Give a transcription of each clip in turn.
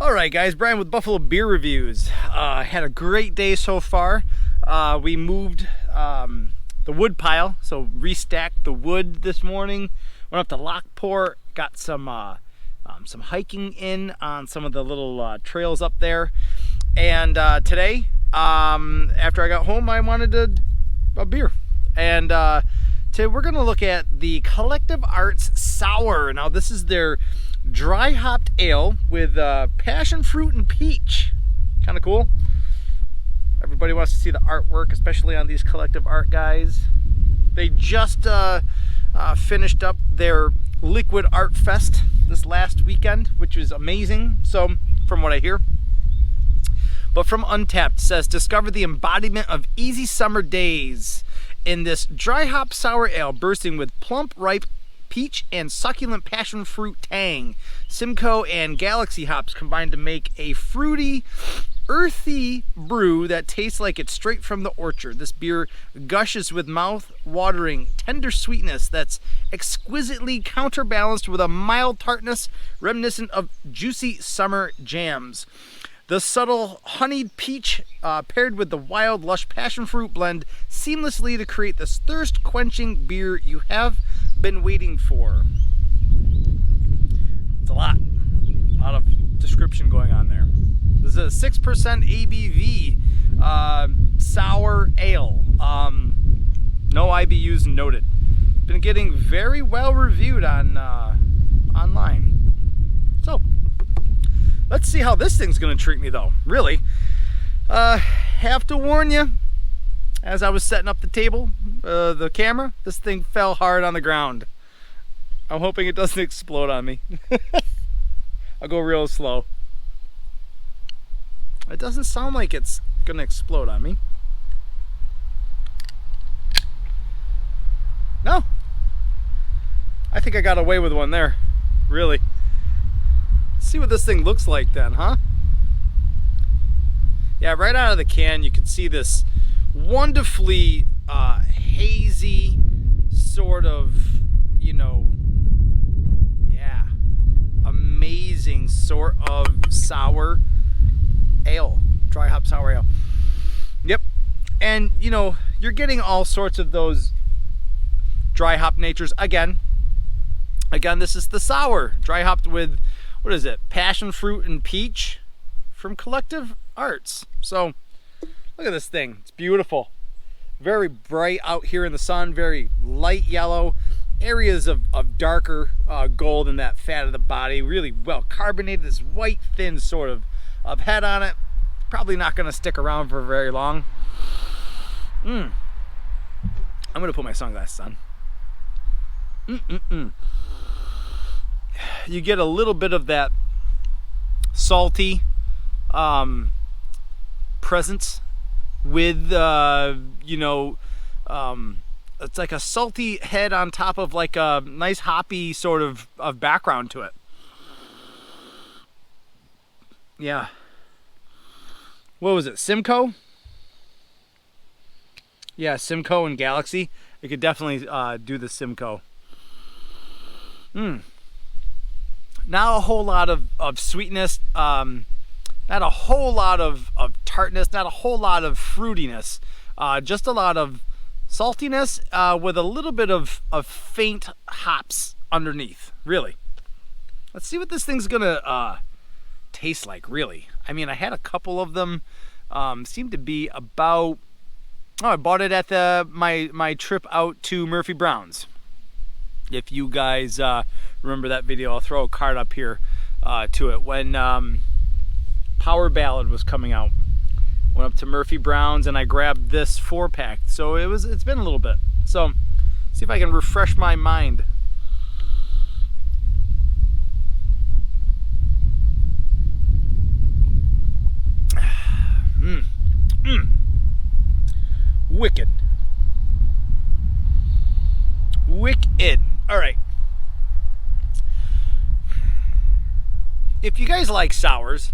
Alright guys, Brian with Buffalo Beer Reviews. Had a great day so far. We moved the wood pile, so restacked the wood this morning. Went up to Lockport, got some hiking in on some of the little trails up there. And today, after I got home, I wanted a beer. And today we're going to look at the Collective Arts Sour. Now this is their dry hopped ale with passion fruit and peach. Kind of cool. Everybody wants to see the artwork, especially on these Collective Art guys. They just finished up their Liquid Art Fest this last weekend, which was amazing. So, from what I hear. But from Untapped says, discover the embodiment of easy summer days in this dry hop sour ale bursting with plump, ripe peach and succulent passion fruit tang. Simcoe and Galaxy hops combined to make a fruity, earthy brew that tastes like it's straight from the orchard. This beer gushes with mouth-watering, tender sweetness that's exquisitely counterbalanced with a mild tartness reminiscent of juicy summer jams. The subtle honeyed peach paired with the wild, lush passion fruit blend seamlessly to create this thirst-quenching beer you have been waiting for. It's a lot of description going on there. This is a 6% ABV sour ale. No IBUs noted. Been getting very well reviewed on online. So let's see how this thing's gonna treat me though. Really, have to warn you, as I was setting up the table, the camera, this thing fell hard on the ground. I'm hoping it doesn't explode on me. I'll go real slow. It doesn't sound like it's gonna explode on me. No. I think I got away with one there. Really. Let's see what this thing looks like then, huh? Yeah, right out of the can you can see this wonderfully hazy sort of, you know, yeah, amazing sort of sour ale, dry hop sour ale. Yep. And you know, you're getting all sorts of those dry hop natures again. This is the sour, dry hopped with, what is it, passion fruit and peach from Collective Arts. So look at this thing, it's beautiful. Very bright out here in the sun, very light yellow, areas of darker gold in that fat of the body, really well carbonated, this white thin sort of head on it. Probably not going to stick around for very long. I'm going to put my sunglasses on. You get a little bit of that salty presence with, you know, it's like a salty head on top of like a nice hoppy sort of background to it. Yeah. What was it? Simcoe? Yeah, Simcoe and Galaxy. You could definitely do the Simcoe. Not a whole lot of sweetness. Not a whole lot of tartness. Not a whole lot of fruitiness. Just a lot of saltiness with a little bit of faint hops underneath. Really. Let's see what this thing's gonna taste like, really. I mean, I had a couple of them. Seemed to be about, I bought it at my trip out to Murphy Brown's. If you guys remember that video, I'll throw a card up here to it. When Power Ballad was coming out, went up to Murphy Brown's and I grabbed this 4-pack. So it's been a little bit. So see if I can refresh my mind. Wicked. All right. If you guys like sours,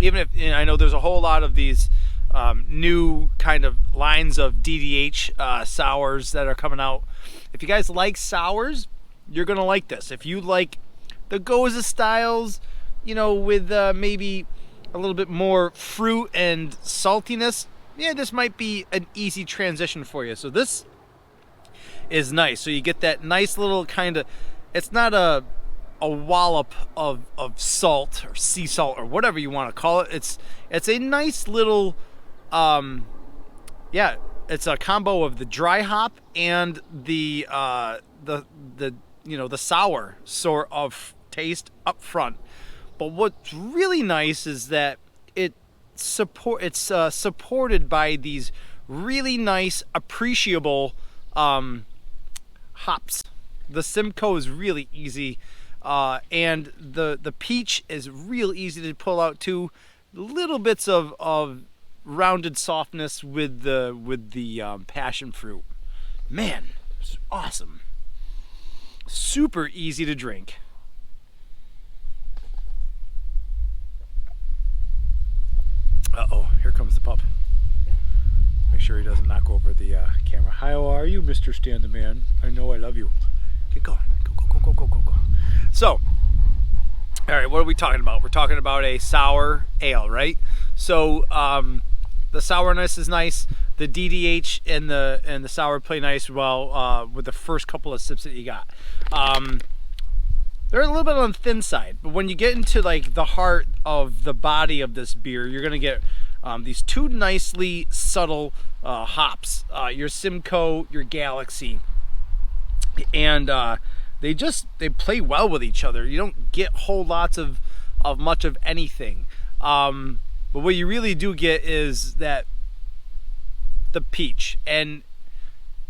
even if, and I know there's a whole lot of these new kind of lines of DDH sours that are coming out. If you guys like sours, you're gonna like this. If you like the Goza styles, you know, with maybe a little bit more fruit and saltiness, yeah, this might be an easy transition for you. So this is nice. So you get that nice little kind of, it's not a wallop of salt or sea salt or whatever you want to call it. It's a nice little, yeah, it's a combo of the dry hop and the you know, the sour sort of taste up front. But what's really nice is that it's supported by these really nice, appreciable hops. The Simcoe is really easy, and the peach is real easy to pull out too. Little bits of rounded softness with the passion fruit. Man, it's awesome. Super easy to drink. Uh-oh, here comes the pup. Make sure he doesn't knock over the camera. How are you, Mr. Stan the Man? I know I love you. Get going. Go. So, all right, what are we talking about? We're talking about a sour ale, right? So, the sourness is nice. The DDH and the sour play nice well with the first couple of sips that you got. They're a little bit on the thin side, but when you get into like the heart of the body of this beer, you're gonna get these two nicely subtle hops, your Simcoe, your Galaxy, and they play well with each other. You don't get whole lots of much of anything, but what you really do get is that the peach, and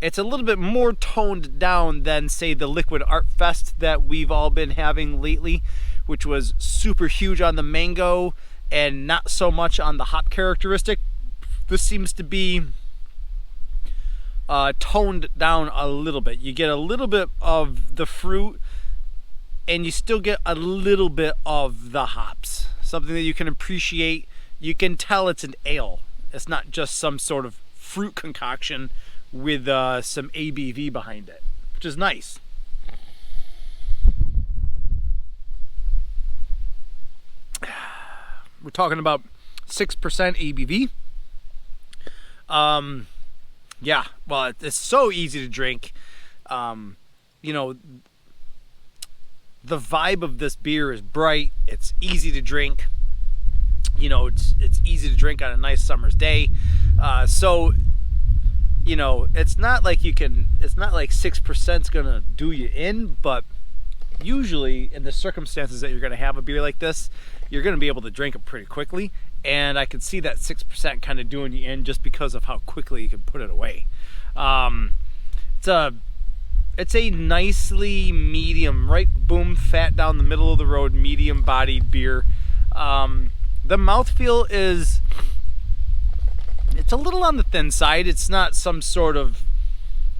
it's a little bit more toned down than, say, the Liquid Art Fest that we've all been having lately, which was super huge on the mango and not so much on the hop characteristic. This seems to be toned down a little bit. You get a little bit of the fruit, and you still get a little bit of the hops. Something that you can appreciate. You can tell it's an ale. It's not just some sort of fruit concoction with some ABV behind it, which is nice. We're talking about 6% ABV. Yeah, well, it's so easy to drink. You know, the vibe of this beer is bright. It's easy to drink. You know, it's easy to drink on a nice summer's day. So, you know, it's not like 6% is gonna do you in, but usually in the circumstances that you're gonna have a beer like this, you're gonna be able to drink it pretty quickly. And I could see that 6% kind of doing you in just because of how quickly you can put it away. It's a nicely medium, right boom fat down the middle of the road, medium bodied beer. The mouthfeel is, it's a little on the thin side. It's not some sort of,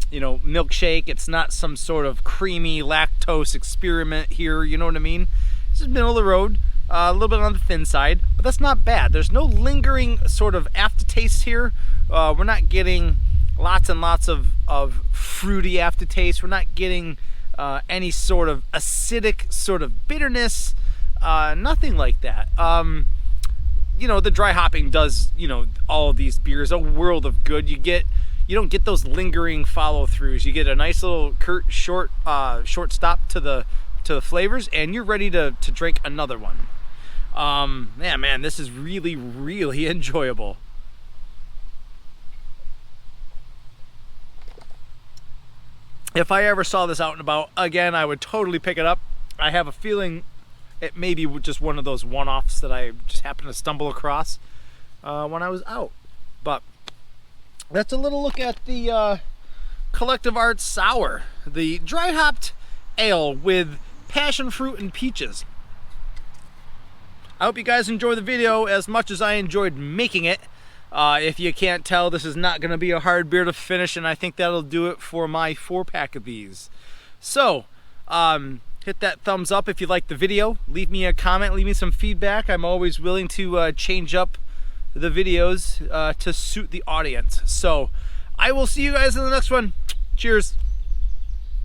you know, milkshake. It's not some sort of creamy lactose experiment here. You know what I mean? This is middle of the road, a little bit on the thin side, but that's not bad. There's no lingering sort of aftertaste here. We're not getting lots and lots of fruity aftertaste. We're not getting any sort of acidic sort of bitterness. Nothing like that. You know, the dry hopping does, you know, all of these beers a world of good. You don't get those lingering follow throughs. You get a nice little short stop to the flavors, and you're ready to drink another one. Yeah, man, this is really, really enjoyable. If I ever saw this out and about again, I would totally pick it up. I have a feeling it may be just one of those one-offs that I just happened to stumble across when I was out. But that's a little look at the Collective Arts Sour, the dry hopped ale with passion fruit and peaches. I hope you guys enjoy the video as much as I enjoyed making it. If you can't tell, this is not going to be a hard beer to finish, and I think that'll do it for my 4-pack of these. So, hit that thumbs up if you liked the video. Leave me a comment, leave me some feedback. I'm always willing to change up the videos to suit the audience. So, I will see you guys in the next one. Cheers.